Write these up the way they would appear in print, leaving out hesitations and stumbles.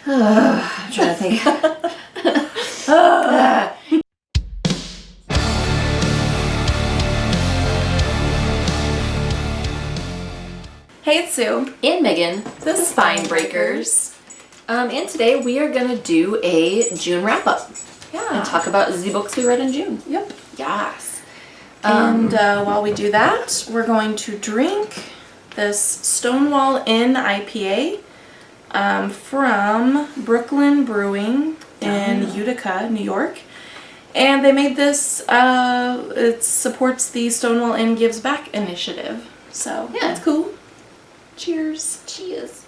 I'm trying to think. Hey, it's Sue. And Megan, the Spine Breakers. And today we are going to do a June wrap-up. Yeah. And talk about the books we read in June. Yep. Yes. And while we do that, we're going to drink this Stonewall Inn IPA from Brooklyn Brewing in Utica, New York. And they made this, it supports the Stonewall Inn Gives Back initiative. So, yeah, it's cool. Cheers. Cheers.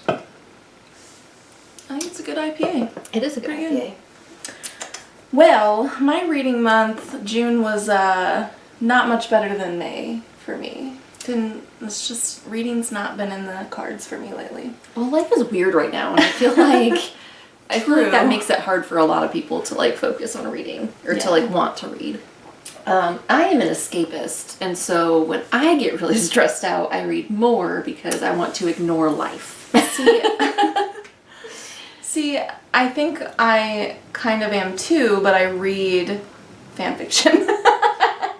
I think it's a good IPA. It is a good IPA. Good. Well, my reading month, June, was not much better than May for me. It's just, reading's not been in the cards for me lately. Well, life is weird right now, and I feel like that makes it hard for a lot of people to like focus on reading or to like want to read. I am an escapist, and so when I get really stressed out, I read more because I want to ignore life. See, I think I kind of am too, but I read fan fiction.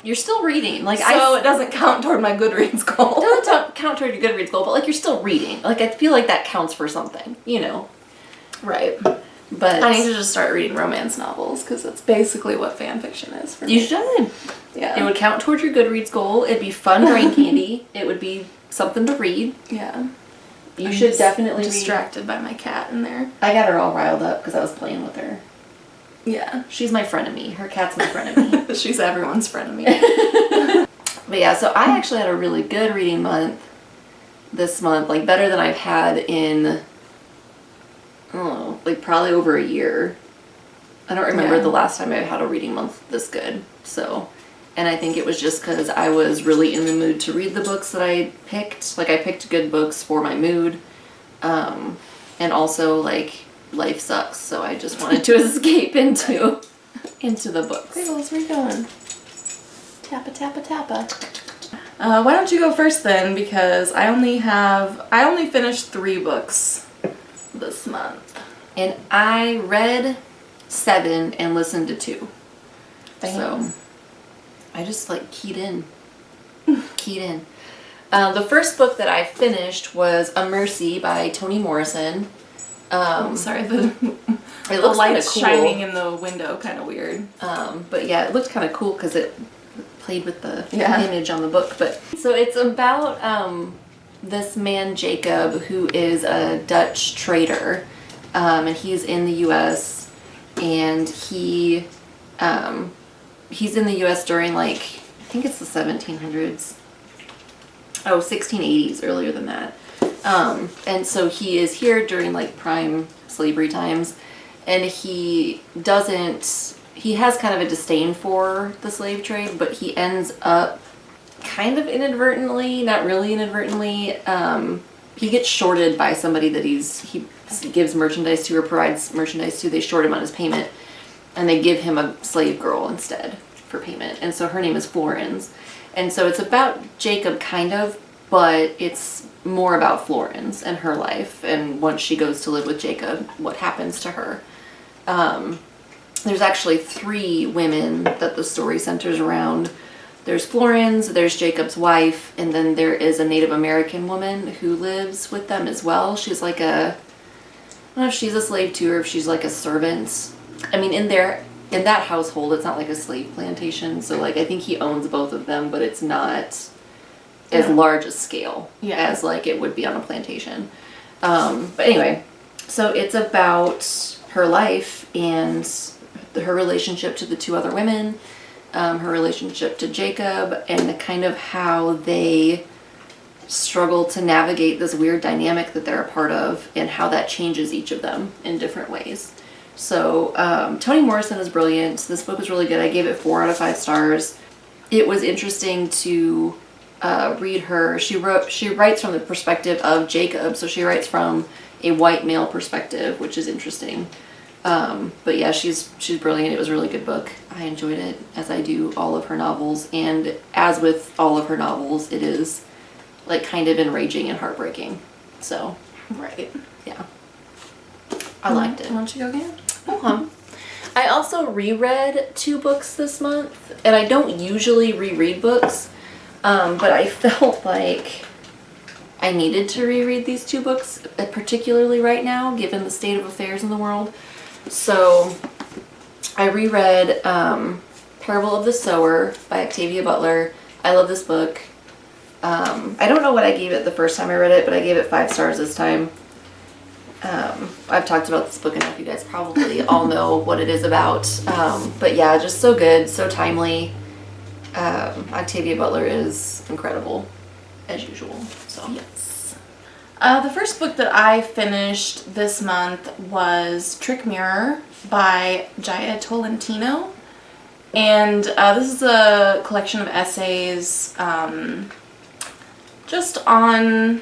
You're still reading, like so it doesn't count toward my Goodreads goal. It doesn't count toward your Goodreads goal, but like you're still reading. Like I feel like that counts for something, you know. Right. But I need to just start reading romance novels because it's basically what fan fiction is for me. You should. Yeah. It would count towards your Goodreads goal. It'd be fun brain candy. It would be something to read. Yeah. You should definitely be distracted by my cat in there. I got her all riled up because I was playing with her. Yeah. She's my frenemy. Her cat's my frenemy. She's everyone's frenemy. But yeah, so I actually had a really good reading month this month. Like better than I've had in, I don't know, like probably over a year. I don't remember the last time I had a reading month this good. So, and I think it was just because I was really in the mood to read the books that I picked. Like I picked good books for my mood. And also like life sucks, so I just wanted to escape into the books. Giggles, where you going? Tappa, tappa, tappa. Why don't you go first then? Because I only finished 3 books this month. And I read 7 and listened to 2. Damn. So I just like keyed in. The first book that I finished was A Mercy by Toni Morrison. Sorry, the light's cool. shining in the window, kind of weird. But yeah, it looked kind of cool because it played with the Yeah. image on the book. But so it's about this man Jacob who is a Dutch trader, and he's in the U.S. and he's in the U.S. during like I think it's the 1700s. Oh, 1680s, earlier than that. And so he is here during like prime slavery times, and he has kind of a disdain for the slave trade, but he ends up kind of inadvertently, not really inadvertently, he gets shorted by somebody that he gives merchandise to or provides merchandise to. They short him on his payment, and they give him a slave girl instead for payment. And so her name is Florence. And so it's about Jacob kind of, but it's more about Florence and her life, and once she goes to live with Jacob, what happens to her. There's actually 3 women that the story centers around. There's Florence, there's Jacob's wife, and then there is a Native American woman who lives with them as well. She's like I don't know if she's a slave too or if she's like a servant. I mean, in that household, it's not like a slave plantation, so like I think he owns both of them, but it's not as large a scale as like it would be on a plantation. But anyway, so it's about her life and her relationship to the 2 other women, her relationship to Jacob, and the kind of how they struggle to navigate this weird dynamic that they're a part of and how that changes each of them in different ways. So Toni Morrison is brilliant. This book was really good. I gave it 4 out of 5 stars. It was interesting to read her. She writes from the perspective of Jacob, so she writes from a white male perspective, which is interesting. But yeah, she's brilliant. It was a really good book. I enjoyed it, as I do all of her novels, and as with all of her novels, it is like kind of enraging and heartbreaking. So, Right. yeah. I liked it. Why don't you go again? I also reread 2 books this month, and I don't usually reread books, but I felt like I needed to reread these 2 books, particularly right now, given the state of affairs in the world. So I reread Parable of the Sower by Octavia Butler. I love this book. I don't know what I gave it the first time I read it, but I gave it 5 stars this time. I've talked about this book enough. You guys probably all know what it is about. But yeah, just so good, so timely. Octavia Butler is incredible, as usual. So Yes. The first book that I finished this month was Trick Mirror by Tolentino. And this is a collection of essays just on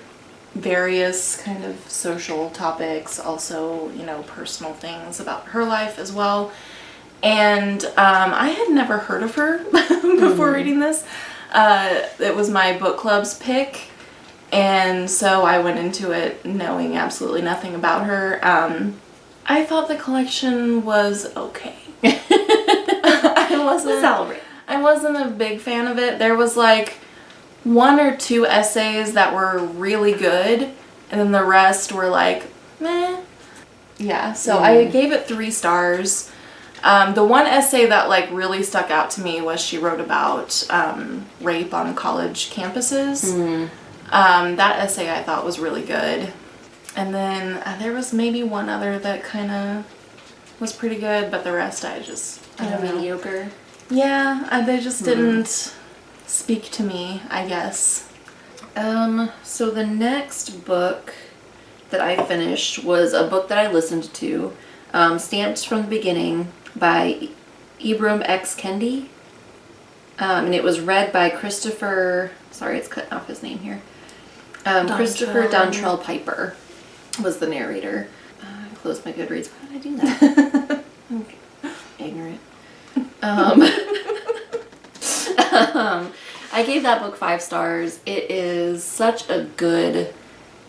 various kind of social topics, also, you know, personal things about her life as well. And I had never heard of her before reading this. It was my book club's pick, and so I went into it knowing absolutely nothing about her. I thought the collection was okay. I wasn't a big fan of it. There was like 1 or 2 essays that were really good, and then the rest were like, meh. Yeah, so I gave it 3 stars. The one essay that like really stuck out to me was she wrote about rape on college campuses. That essay I thought was really good. And then there was maybe one other that kind of was pretty good, but the rest I don't know. mediocre. Yeah, they just didn't speak to me, I guess. So the next book that I finished was a book that I listened to, Stamped from the Beginning by Ibram X. Kendi. And it was read by Christopher, sorry, it's cutting off his name here. Christopher Dontrell Piper was the narrator. I closed my Goodreads. Why did I do that? Okay. Ignorant. I gave that book 5 stars. It is such a good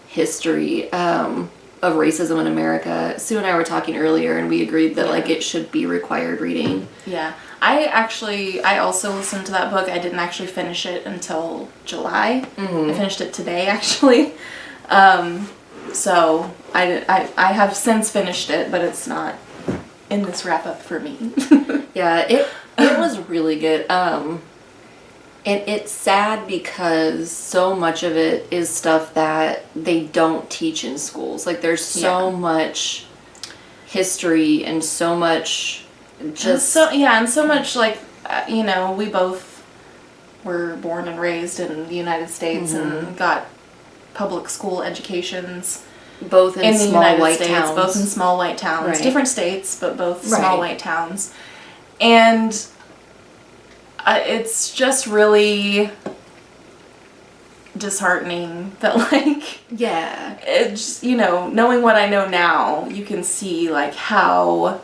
history of racism in America. Sue and I were talking earlier, and we agreed that like it should be required reading. Yeah. I also listened to that book. I didn't actually finish it until July. I finished it today, actually. So I have since finished it, but it's not in this wrap up for me. Yeah, it was really good. And it's sad because so much of it is stuff that they don't teach in schools. Like there's so much history and so much just and so much like you know, we both were born and raised in the United States and got public school educations both in the small United white States, towns. both in small white towns, Right. different states, but both small Right. white towns. And it's just really disheartening that like Yeah. it's, you know, knowing what I know now, you can see like how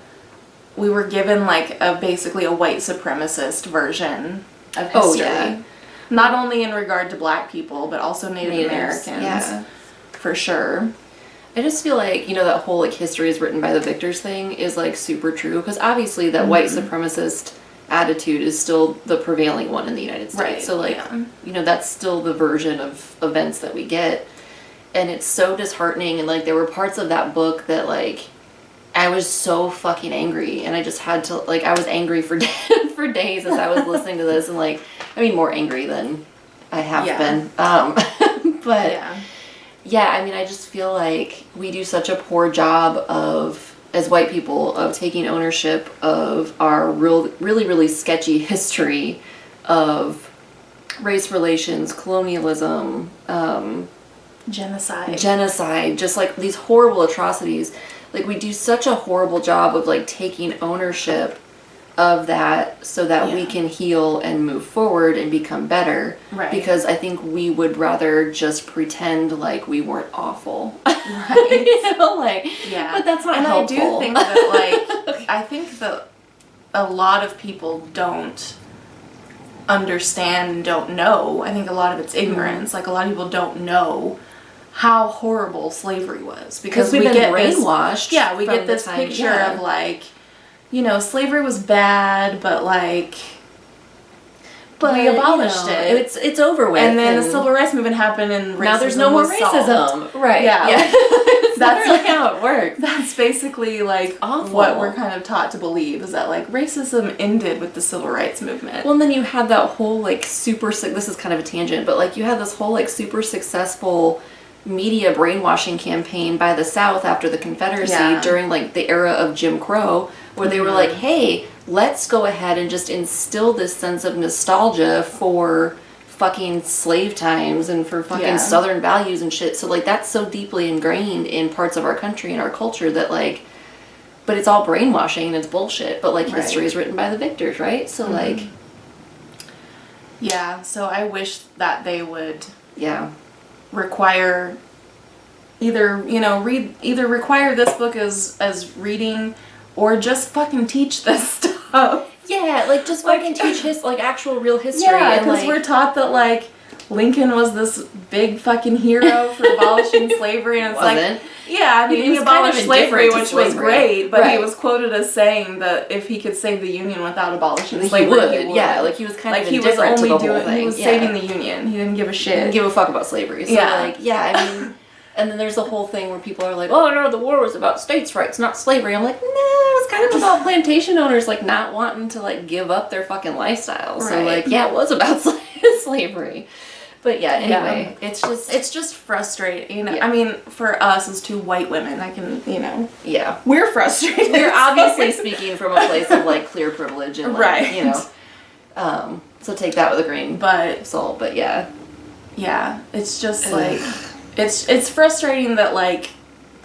we were given like basically a white supremacist version of history. Oh, yeah. Not only in regard to black people, but also Native Natives, Americans. yeah. For sure. I just feel like, you know, that whole like history is written by the victors thing is like super true, because obviously that white supremacist attitude is still the prevailing one in the United States. Right, So like, yeah. you know, that's still the version of events that we get. And it's so disheartening, and like there were parts of that book that like I was so fucking angry, and I just had to like I was angry for for days as I was listening to this, and like I mean more angry than I have been. But yeah, I mean I just feel like we do such a poor job of, as white people, of taking ownership of our really sketchy history of race relations, colonialism, genocide, just like these horrible atrocities. Like we do such a horrible job of like taking ownership of that so that we can heal and move forward and become better. Right. Because I think we would rather just pretend like we weren't awful. Right. You know, like, but that's not helpful. I do think that like I think that a lot of people don't understand and don't know. I think a lot of it's ignorance. Like, a lot of people don't know how horrible slavery was, because we've we been get brainwashed. this, we from get this the time, picture of like, you know, slavery was bad, but like, but we abolished it. It's over with. And then the civil rights movement happened, and now there's no more racism. Right. Yeah. That's That's literally how it works. That's basically like Awful. what we're kind of taught to believe, is that like racism ended with the civil rights movement. Well, and then you had that whole like this is kind of a tangent, but like you had this whole like super successful media brainwashing campaign by the South after the Confederacy during like the era of Jim Crow, where they were like, hey, let's go ahead and just instill this sense of nostalgia for fucking slave times and for fucking Southern values and shit. So like that's so deeply ingrained in parts of our country and our culture that like, but it's all brainwashing and it's bullshit, but like history is written by the victors, right? So like, so I wish that they would require either, you know, require this book as reading, or just fucking teach this stuff. Yeah, like just fucking teach actual real history. Yeah, because like, we're taught that like Lincoln was this big fucking hero for abolishing slavery, and it's like, yeah, I mean, he abolished slavery, which was great, but he was quoted as saying that if he could save the Union without abolishing slavery, he would. Yeah, like he was kind of he was indifferent only to the whole thing. He was saving the Union. He didn't give a shit. He didn't give a fuck about slavery. So like, I mean, and then there's the whole thing where people are like, oh no, the war was about states' rights, not slavery. I'm like, no, it was kind of about plantation owners like not wanting to like give up their fucking lifestyle. So like, yeah, it was about slavery. But yeah, anyway, it's just frustrating. You know, I mean, for us as two white women, I can, you know, we're frustrated. We're obviously speaking from a place of like clear privilege and like, you know, so take that with a grain of salt. But yeah, it's just like it's frustrating that like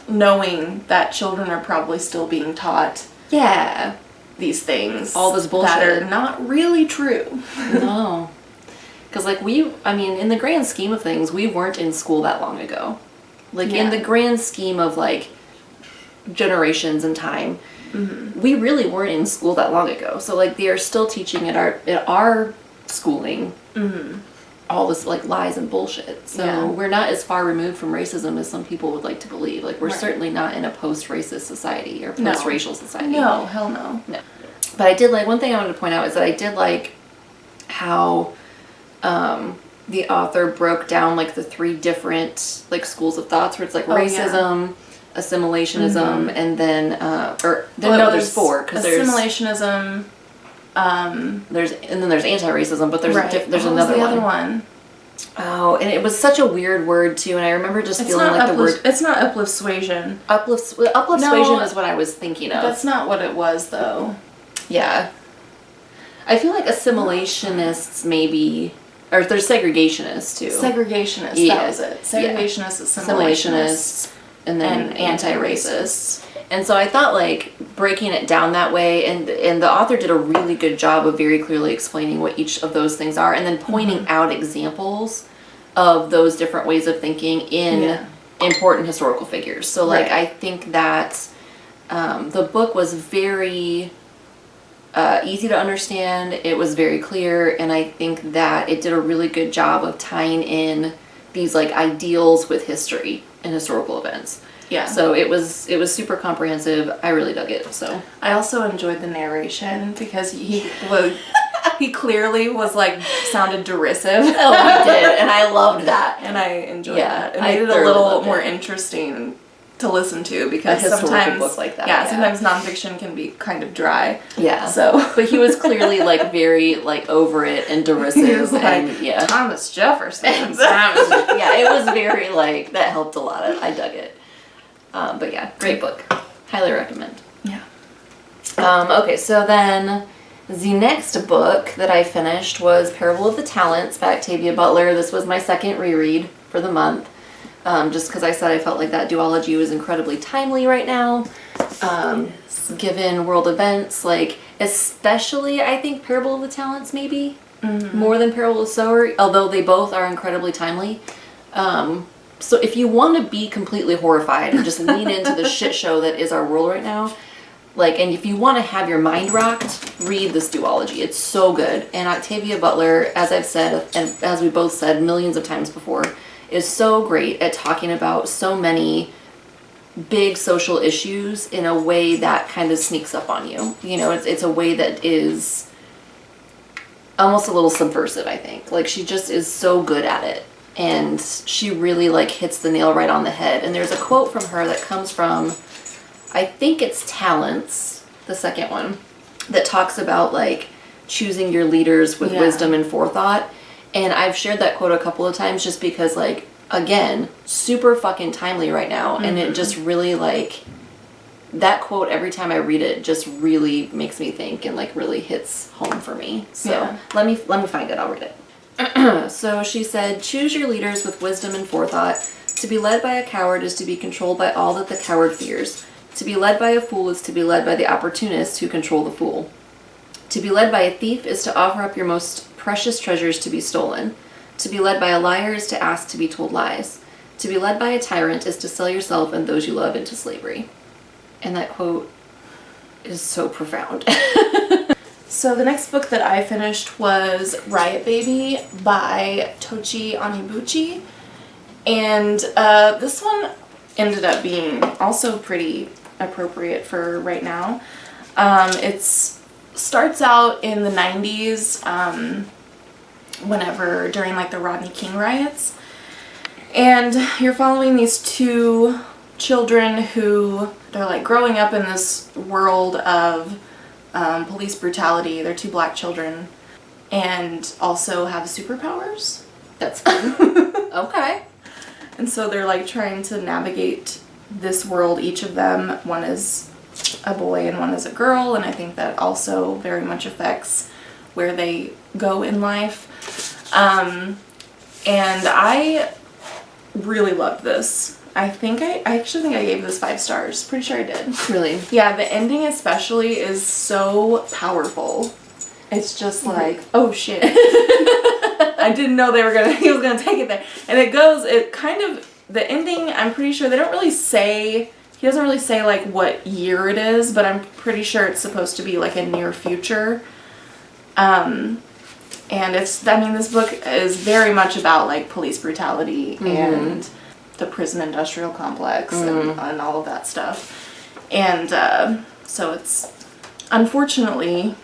knowing that children are probably still being taught these things, all this bullshit that are not really true. No. Because, like, in the grand scheme of things, we weren't in school that long ago. Like, in the grand scheme of, like, generations and time, we really weren't in school that long ago. So, like, they are still teaching at our schooling all this, like, lies and bullshit. So, we're not as far removed from racism as some people would like to believe. Like, we're certainly not in a post-racist society or post-racial society. No, hell no. No. But I did, like, one thing I wanted to point out is that I did like how the author broke down like the three different like schools of thoughts, where it's like racism, assimilationism, and then there's four, because there's assimilationism. There's anti-racism, but there's there's another the other one. Oh, and it was such a weird word too, and I remember just feeling like the word. It's not uplift-suasion. Uplift-suasion is what I was thinking of. That's not what it was though. Yeah. I feel like assimilationists maybe. Or there's segregationists too. Segregationists, that was it. Segregationists, assimilationists, and then anti-racists. And so I thought like breaking it down that way, and the author did a really good job of very clearly explaining what each of those things are, and then pointing out examples of those different ways of thinking in important historical figures. So like I think that the book was very easy to understand. It was very clear, and I think that it did a really good job of tying in these like ideals with history and historical events. Yeah. So it was super comprehensive. I really dug it. So I also enjoyed the narration because he clearly was like sounded derisive. Oh, he did, and I loved that, and I enjoyed that. It made it a little more interesting to listen to, because sometimes book like that. Sometimes nonfiction can be kind of dry. Yeah. So, but he was clearly like very like over it and derisive. He was like, Thomas Jefferson. It was very like that helped a lot. I dug it. But yeah, great book. Highly recommend. Yeah. Okay, so then the next book that I finished was Parable of the Talents by Octavia Butler. This was my second reread for the month. Just because I said I felt like that duology was incredibly timely right now, given world events, like especially I think Parable of the Talents maybe more than Parable of Sower, although they both are incredibly timely. So if you want to be completely horrified and just lean into the shit show that is our world right now, Like, and if you want to have your mind rocked, read this duology. It's so good. And Octavia Butler, as I've said, and as we both said millions of times before, is so great at talking about so many big social issues in a way that kind of sneaks up on you. You know, it's a way that is almost a little subversive, I think. Like, she just is so good at it. And she really, like, hits the nail right on the head. And there's a quote from her that comes from, I think it's Talents, the second one, that talks about, like, choosing your leaders with wisdom and forethought. And I've shared that quote a couple of times just because, like, again, super fucking timely right now. And it just really, like, that quote, every time I read it, just really makes me think and, like, really hits home for me. So let me find it. I'll read it. So she said, choose your leaders with wisdom and forethought. To be led by a coward is to be controlled by all that the coward fears. To be led by a fool is to be led by the opportunists who control the fool. To be led by a thief is to offer up your most precious treasures to be stolen. To be led by a liar is to ask to be told lies. To be led by a tyrant is to sell yourself and those you love into slavery. And that quote is so profound. So the next book that I finished was Riot Baby by Tochi Onyebuchi. And this one ended up being also pretty appropriate for right now. It starts out in the 90s, whenever, during like the Rodney King riots. And you're following these two children who, they're like growing up in this world of police brutality. They're two black children and also have superpowers. That's fun. Okay. And so they're like trying to navigate this world, each of them. One is a boy and one is a girl, and I think that also very much affects where they go in life. And I really loved this. I actually think I gave this 5 stars. Pretty sure I did. Really? Yeah, the ending especially is so powerful. It's just like, oh shit. I didn't know he was gonna take it there. And the ending, I'm pretty sure he doesn't really say like what year it is, but I'm pretty sure it's supposed to be like a near future. And this book is very much about like police brutality and the prison industrial complex and all of that stuff. And so it's unfortunately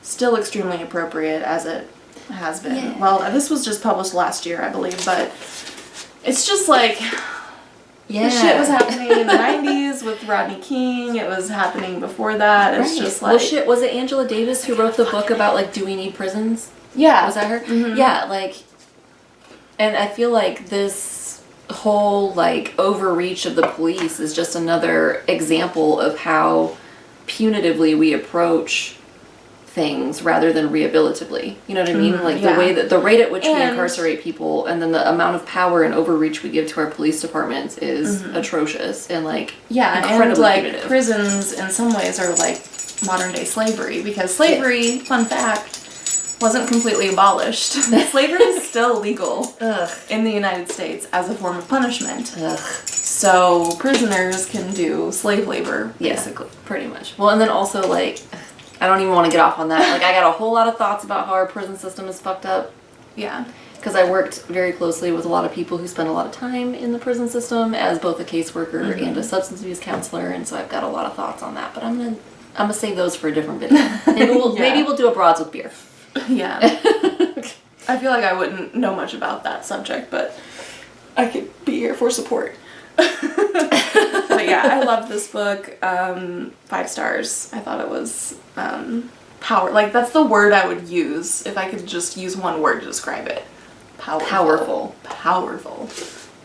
still extremely appropriate as it has been. Yeah. Well, this was just published last year, I believe, but it's just like, the shit was happening in the 90s with Rodney King. It was happening before that. It's just like... Well, shit, was it Angela Davis who wrote the book about, like, do we need prisons? Yeah. Was that her? Mm-hmm. Yeah, like, and I feel like this whole, like, overreach of the police is just another example of how punitively we approach things rather than rehabilitatively. You know what I mean? Like the rate at which we incarcerate people and then the amount of power and overreach we give to our police departments is atrocious and like incredibly and like punitive. Prisons in some ways are like modern day slavery because slavery, fun fact, wasn't completely abolished. Slavery is still legal in the United States as a form of punishment. So prisoners can do slave labor basically. Pretty much. Well, and then also like I don't even want to get off on that. Like, I got a whole lot of thoughts about how our prison system is fucked up. Yeah. Because I worked very closely with a lot of people who spend a lot of time in the prison system as both a caseworker and a substance abuse counselor, and so I've got a lot of thoughts on that. But I'm gonna save those for a different video. Maybe we'll do a broads with beer. Yeah. I feel like I wouldn't know much about that subject, but I could be here for support. But yeah, I loved this book. 5 stars. I thought it was power. Like, that's the word I would use if I could just use one word to describe it. Powerful.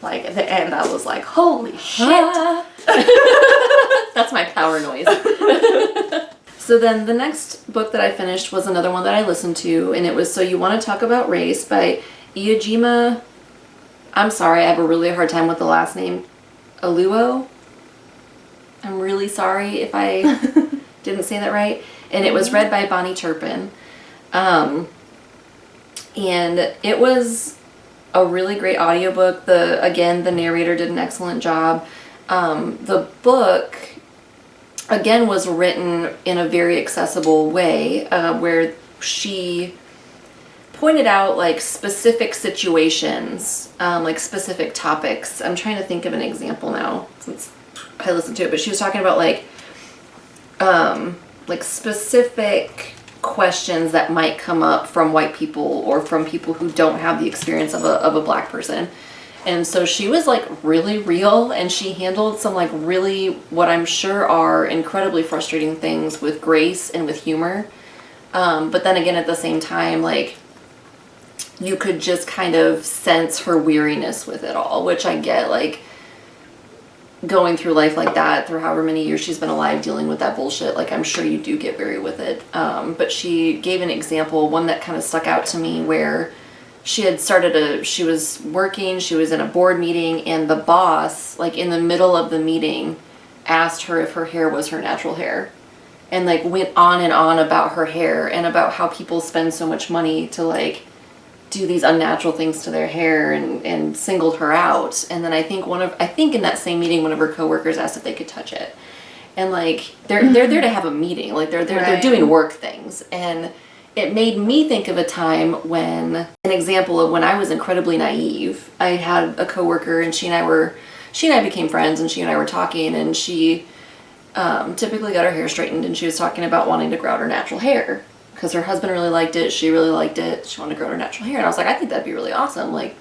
Like, at the end, I was like, holy shit. That's my power noise. So then the next book that I finished was another one that I listened to, and it was So You Want to Talk About Race by Ijeoma. I'm sorry, I have a really hard time with the last name. Oluo. I'm really sorry if I didn't say that right. And it was read by Bonnie Turpin. And it was a really great audiobook. The narrator did an excellent job. The book again, was written in a very accessible way, where she pointed out like specific situations, like specific topics. I'm trying to think of an example now since I listened to it, but she was talking about like specific questions that might come up from white people or from people who don't have the experience of a black person. And so she was like really real, and she handled some like really, what I'm sure are incredibly frustrating things with grace and with humor. But then again, at the same time, like, you could just kind of sense her weariness with it all, which I get, like, going through life like that, through however many years she's been alive dealing with that bullshit, like, I'm sure you do get weary with it. But she gave an example, one that kind of stuck out to me, where she was working, she was in a board meeting, and the boss, like, in the middle of the meeting, asked her if her hair was her natural hair. And, like, went on and on about her hair and about how people spend so much money to, like, do these unnatural things to their hair, and singled her out. And then I think in that same meeting, one of her coworkers asked if they could touch it. And, like, they're there to have a meeting. Like, they're doing work things. And it made me think of a time when, an example of when I was incredibly naive. I had a coworker, and she and I became friends, and she and I were talking, and she typically got her hair straightened, and she was talking about wanting to grow out her natural hair because her husband really liked it, she really liked it, she wanted to grow out her natural hair. And I was like, I think that'd be really awesome. Like,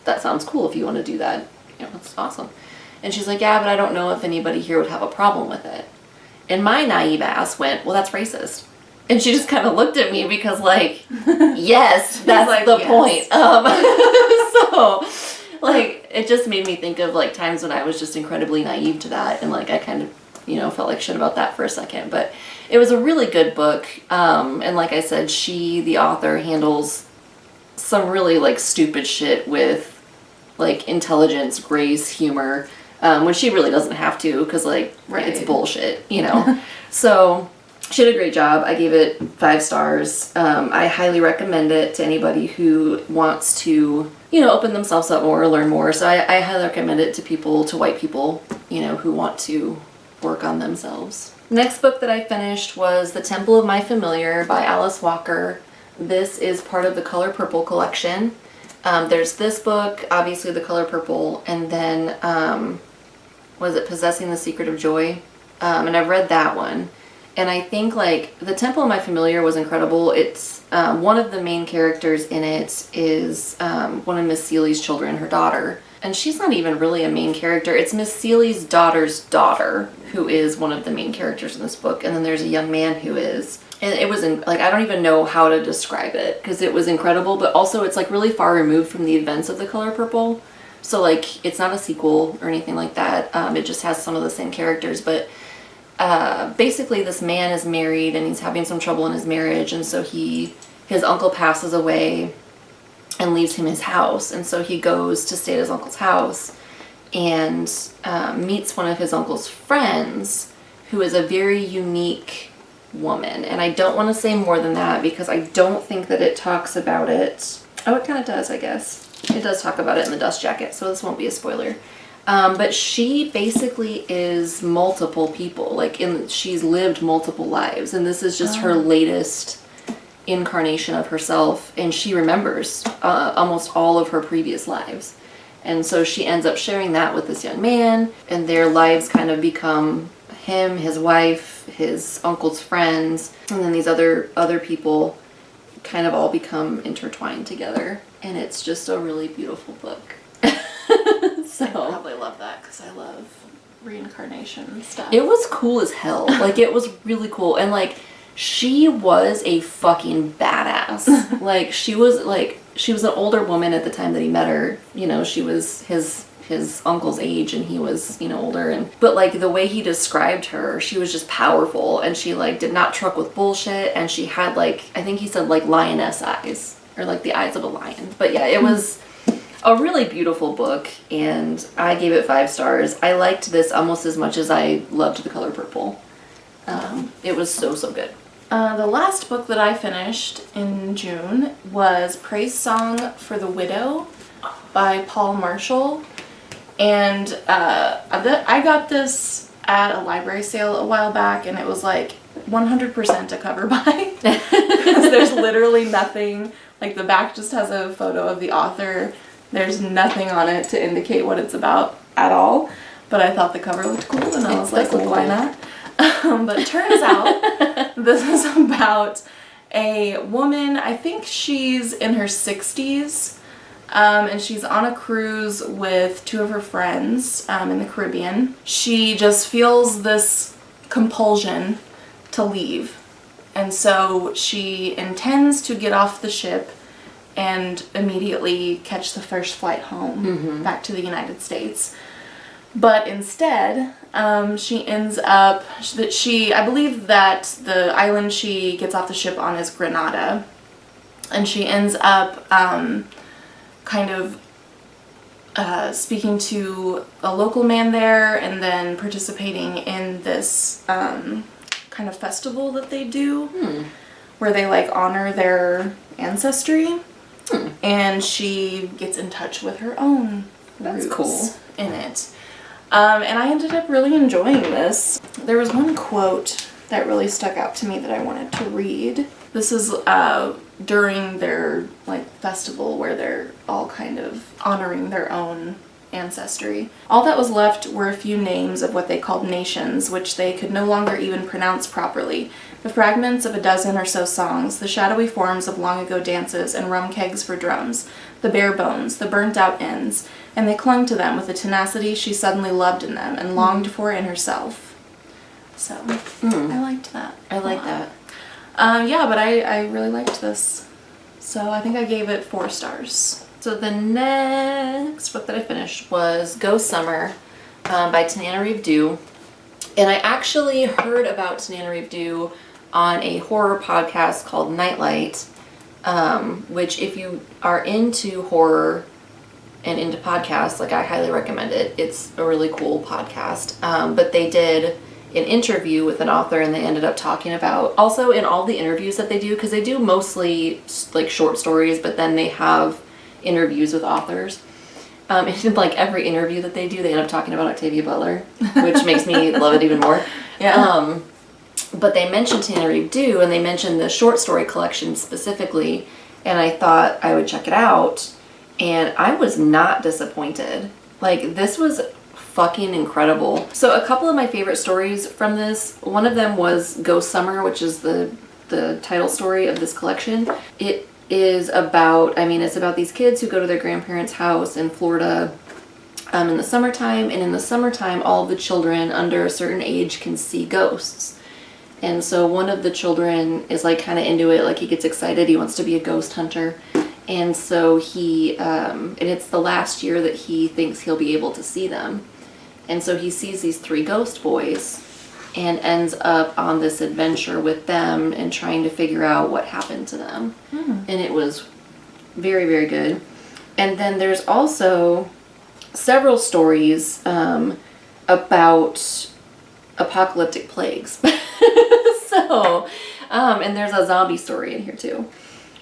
that sounds cool if you want to do that. You know, that's awesome. And she's like, yeah, but I don't know if anybody here would have a problem with it. And my naive ass went, well, that's racist. And she just kind of looked at me because, like, yes, that's like, the point. So, like, it just made me think of, like, times when I was just incredibly naive to that. And, like, I kind of, you know, felt like shit about that for a second. But it was a really good book. And like I said, the author, handles some really, like, stupid shit with, like, intelligence, grace, humor, when she really doesn't have to, because, like, it's bullshit, you know. So she did a great job. I gave it 5 stars. I highly recommend it to anybody who wants to, you know, open themselves up more, learn more. So I highly recommend it to white people, you know, who want to work on themselves. Next book that I finished was The Temple of My Familiar by Alice Walker. This is part of the Color Purple collection. There's this book, obviously The Color Purple, and then, Possessing the Secret of Joy? And I've read that one. And I think, like, The Temple of My Familiar was incredible. It's, one of the main characters in it is one of Miss Seeley's children, her daughter. And she's not even really a main character. It's Miss Seeley's daughter's daughter who is one of the main characters in this book. And then there's a young man who is. And it was, like, I don't even know how to describe it because it was incredible. But also it's, like, really far removed from the events of The Color Purple. So, like, it's not a sequel or anything like that. It just has some of the same characters. But basically this man is married and he's having some trouble in his marriage. And so his uncle passes away and leaves him his house. And so he goes to stay at his uncle's house and meets one of his uncle's friends who is a very unique woman. And I don't want to say more than that because I don't think that it talks about it. Oh, it kind of does, I guess. It does talk about it in the dust jacket, so this won't be a spoiler. But she basically is multiple people. Like, she's lived multiple lives, and this is just her latest incarnation of herself, and she remembers almost all of her previous lives. And so she ends up sharing that with this young man, and their lives kind of become him, his wife, his uncle's friends, and then these other people kind of all become intertwined together. And it's just a really beautiful book. So I probably love that because I love reincarnation stuff. It was cool as hell. Like, it was really cool. And, like, she was a fucking badass. Like, she was an older woman at the time that he met her. You know, she was his uncle's age and he was, you know, older. But, like, the way he described her, she was just powerful. And she, like, did not truck with bullshit. And she had, like, I think he said, like, lioness eyes. Or, like, the eyes of a lion. But, yeah, it was a really beautiful book, and I gave it 5 stars. I liked this almost as much as I loved The Color Purple. It was so good. The last book that I finished in June was Praise Song for the Widow by Paul Marshall. And I got this at a library sale a while back, and it was like 100% a cover buy. Because there's literally nothing, like the back just has a photo of the author. There's nothing on it to indicate what it's about at all. But I thought the cover looked cool, and I was like, well, why not? But it turns out this is about a woman, I think she's in her 60s, and she's on a cruise with two of her friends in the Caribbean. She just feels this compulsion to leave. And so she intends to get off the ship and immediately catch the first flight home back to the United States. But instead, she ends up, I believe that the island she gets off the ship on is Grenada. And she ends up kind of speaking to a local man there, and then participating in this kind of festival that they do where they like honor their ancestry. And she gets in touch with her own roots in it. And I ended up really enjoying this. There was one quote that really stuck out to me that I wanted to read. This is during their like festival where they're all kind of honoring their own ancestry. All that was left were a few names of what they called nations, which they could no longer even pronounce properly. The fragments of a dozen or so songs, the shadowy forms of long ago dances and rum kegs for drums, the bare bones, the burnt out ends, and they clung to them with a tenacity she suddenly loved in them and longed for in herself. So, I liked that. I like that. Yeah, but I really liked this. So I think I gave it 4 stars. So the next book that I finished was Ghost Summer by Tananarive. And I actually heard about Tananarive on a horror podcast called Nightlight, which if you are into horror and into podcasts, like I highly recommend it. It's a really cool podcast. But they did an interview with an author, and they ended up talking about, also in all the interviews that they do, because they do mostly like short stories, but then they have interviews with authors. In like every interview that they do, they end up talking about Octavia Butler, which makes me love it even more. Yeah. But they mentioned Tananarive, and they mentioned the short story collection specifically, and I thought I would check it out, and I was not disappointed. Like, this was fucking incredible. So a couple of my favorite stories from this, one of them was Ghost Summer, which is the title story of this collection. It is about, it's about these kids who go to their grandparents' house in Florida in the summertime, and in the summertime all of the children under a certain age can see ghosts. And so one of the children is like kind of into it, like he gets excited, he wants to be a ghost hunter. And so he, and it's the last year that he thinks he'll be able to see them. And so he sees these 3 ghost boys and ends up on this adventure with them and trying to figure out what happened to them. And it was very, very good. And then there's also several stories about apocalyptic plagues. So, and there's a zombie story in here too.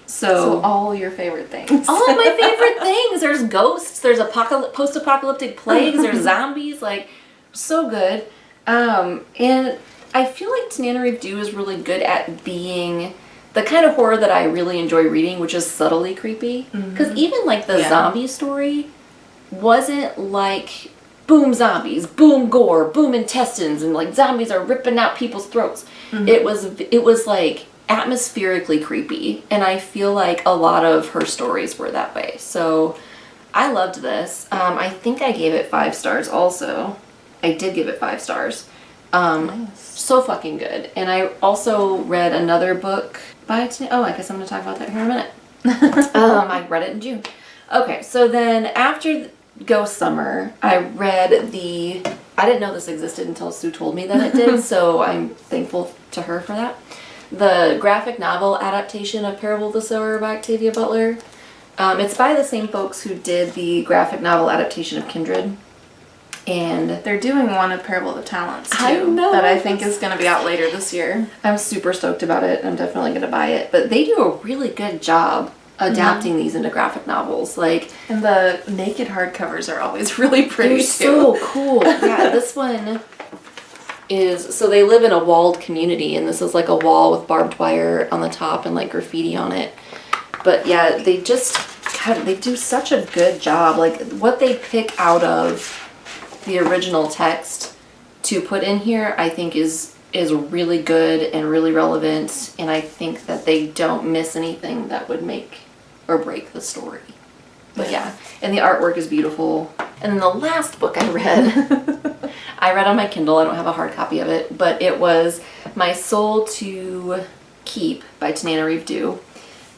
So all your favorite things. All of my favorite things. There's ghosts, there's post-apocalyptic plagues, there's zombies, like, so good. And I feel like Tananarive is really good at being the kind of horror that I really enjoy reading, which is subtly creepy. Because even like the zombie story wasn't like boom zombies, boom gore, boom intestines, and like zombies are ripping out people's throats. It was like atmospherically creepy, and I feel like a lot of her stories were that way. So I loved this. I think I gave it 5 stars also. I did give it 5 stars. Nice. So fucking good. And I also read another book by I guess I'm going to talk about that here in a minute. I read it in June. Okay, so then after Ghost Summer, I read I didn't know this existed until Sue told me that it did, so I'm thankful to her for that. The graphic novel adaptation of Parable of the Sower by Octavia Butler. It's by the same folks who did the graphic novel adaptation of Kindred. And they're doing one of Parable of the Talents too. I know. That I think is going to be out later this year. I'm super stoked about it. I'm definitely going to buy it. But they do a really good job adapting these into graphic novels. Like, and the naked hardcovers are always really pretty they're too. so cool. Yeah, this one, is, so they live in a walled community, and this is like a wall with barbed wire on the top and like graffiti on it. But yeah, they just, God, they do such a good job. Like what they pick out of the original text to put in here, I think is really good and really relevant, and I think that they don't miss anything that would make or break the story. But yeah, and the artwork is beautiful. And then the last book I read, I read on my Kindle. I don't have a hard copy of it, but it was My Soul to Keep by Tananarive.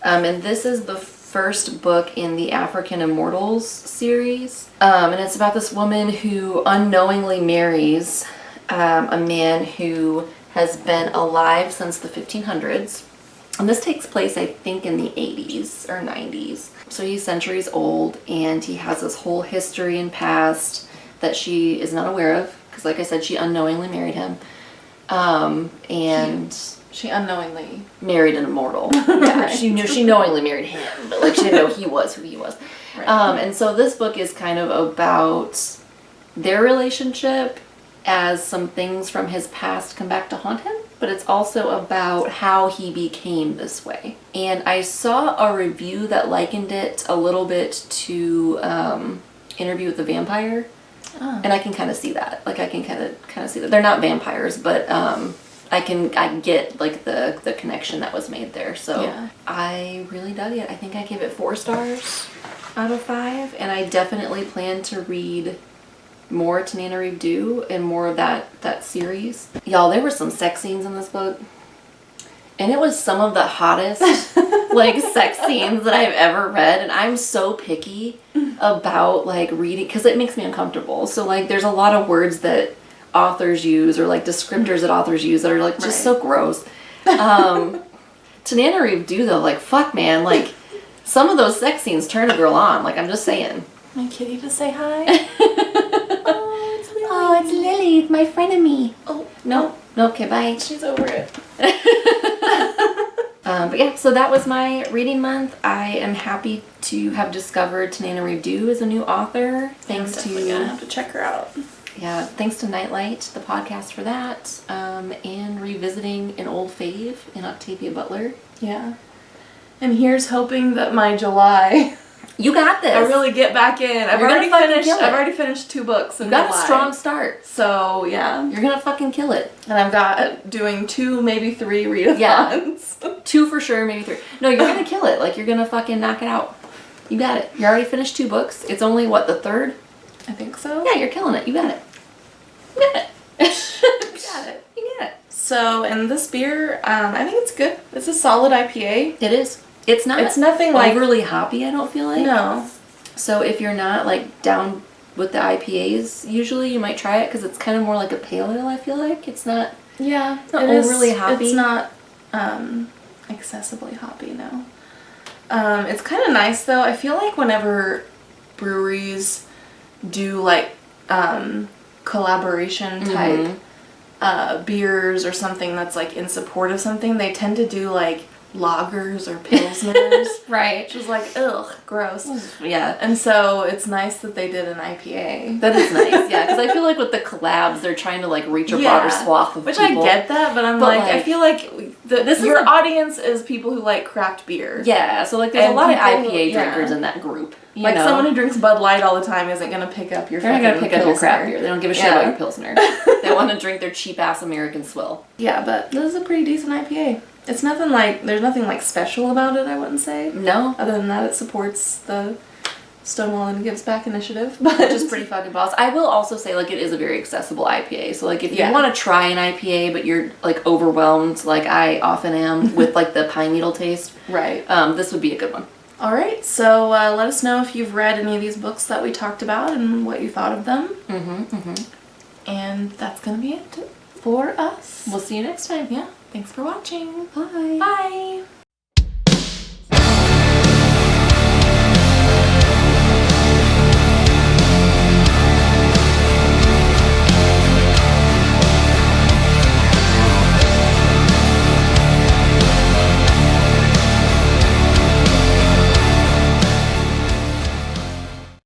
And this is the first book in the African Immortals series. And it's about this woman who unknowingly marries a man who has been alive since the 1500s. And this takes place, I think, in the 80s or 90s. So he's centuries old, and he has this whole history and past that she is not aware of, because like I said, she unknowingly married him. And she unknowingly married an immortal. Yeah, right. She knowingly married him, but like she didn't know he was who he was. Right. And so this book is kind of about their relationship as some things from his past come back to haunt him, but it's also about how he became this way. And I saw a review that likened it a little bit to Interview with the Vampire. Oh. And I can kind of see that. Like I can kind of see that. They're not vampires, but I get like the connection that was made there. So yeah. I really dug it. I think I gave it 4 stars out of 5, and I definitely plan to read more Tananarive and more of that series. Y'all, there were some sex scenes in this book, and it was some of the hottest like sex scenes that I've ever read, and I'm so picky about like reading because it makes me uncomfortable. So like there's a lot of words that authors use or like descriptors that authors use that are like just so gross. Tananarive though, like fuck man, like some of those sex scenes turn a girl on. Like I'm just saying. My kitty to say hi. Oh, it's Lily, my frenemy. Oh, no, okay, bye. She's over it. But yeah, so that was my reading month. I am happy to have discovered Tananarive as a new author. Thanks to gonna have to check her out. Yeah, thanks to Nightlight, the podcast for that, and revisiting an old fave in Octavia Butler. Yeah. And here's hoping that my July. You got this. I really get back in. I've already finished 2 books in July. You got a strong start. So yeah, you're gonna fucking kill it. And I've got doing 2, maybe 3 readathons. Yeah, 2 for sure, maybe 3. No, you're gonna kill it. Like you're gonna fucking knock it out. You got it. You already finished 2 books. It's only what, the 3rd? I think so. Yeah, you're killing it. You got it. You got it. You got it. You got it. So, and this beer, I think it's good. It's a solid IPA. It is. It's nothing like overly hoppy, I don't feel like. No. So if you're not like down with the IPAs, usually you might try it because it's kind of more like a pale ale, I feel like. It's not overly hoppy. It's not excessively hoppy, no. It's kind of nice though. I feel like whenever breweries do like collaboration type beers or something that's like in support of something, they tend to do like lagers or pilsners. Right. Which is like, ugh, gross. Yeah. And so it's nice that they did an IPA. That is nice, yeah. Because I feel like with the collabs, they're trying to like reach a broader swath of people. Which I get that, but I feel like your audience is people who like craft beer. Yeah, so like there's a lot of IPA drinkers in that group. You know? Someone who drinks Bud Light all the time isn't going to pick up your They're not going to pick up your craft beer. They don't give a shit about your Pilsner. They want to drink their cheap-ass American swill. Yeah, but this is a pretty decent IPA. It's nothing like, there's nothing like special about it, I wouldn't say. No. Other than that, it supports the Stonewall and Gives Back initiative. Which is pretty fucking boss. I will also say, like, it is a very accessible IPA. So, like, if you want to try an IPA, but you're, like, overwhelmed, like I often am, with, like, the pine needle taste. Right. This would be a good one. All right, so let us know if you've read any of these books that we talked about and what you thought of them. And that's going to be it for us. We'll see you next time. Yeah. Thanks for watching. Bye. Bye.